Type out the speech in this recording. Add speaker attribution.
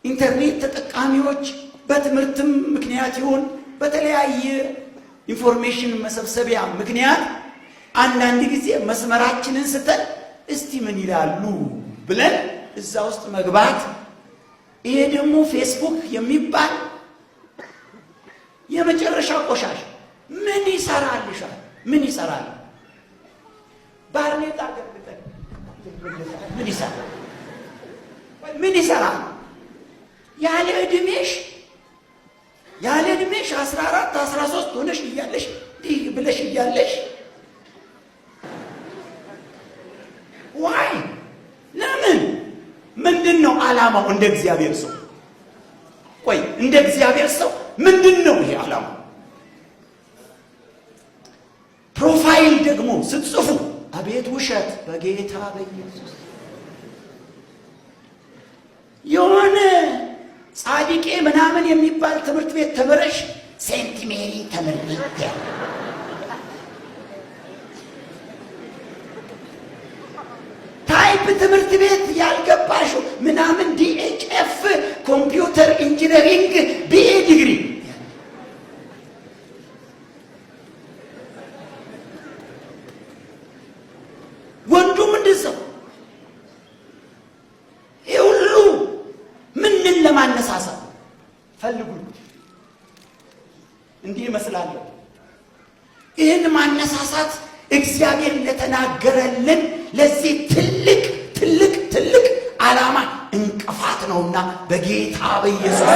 Speaker 1: ኢንተርኔት ተጠቃሚዎች በትምህርትም ምክንያት ይሁን በተለያየ ኢንፎርሜሽን መሰብሰቢያ ምክንያት አንዳንድ ጊዜ መስመራችንን ስተን እስቲ ምን ይላሉ ብለን እዛ ውስጥ መግባት። ይሄ ደግሞ ፌስቡክ የሚባል የመጨረሻ ቆሻሻ ምን ይሰራልሻል? ምን ይሰራል? ባርኔጣ ገብተን ምን ይሰራል? ምን ይሰራል? ያለ እድሜሽ 14 13 ሆነሽ እያለሽ ዲህ ብለሽ እያለሽ ዋይ ለምን? ምንድነው ዓላማው? እንደ እግዚአብሔር ሰው ቆይ፣ እንደ እግዚአብሔር ሰው ምንድነው ይሄ ዓላማው? ፕሮፋይል ደግሞ ስትጽፉ አቤት ውሸት! በጌታ በኢየሱስ የሆነ ጻድቄ ምናምን የሚባል ትምህርት ቤት ተመረሽ ሴንት ሜሪ ተመረቀ ታይፕ ትምህርት ቤት ያልገባሽው ምናምን ዲኤችኤፍ ኮምፒውተር ኢንጂነሪንግ ቢኤ ዲግሪ ወንዱም እንደዛው ይሁሉ ምንን ለማነሳሳት ፈልጉ እንዲህ ይመስላል። ይህን ማነሳሳት እግዚአብሔር ለተናገረልን ለዚህ ትልቅ ትልቅ ትልቅ ዓላማ እንቅፋት ነውና በጌታ በኢየሱስ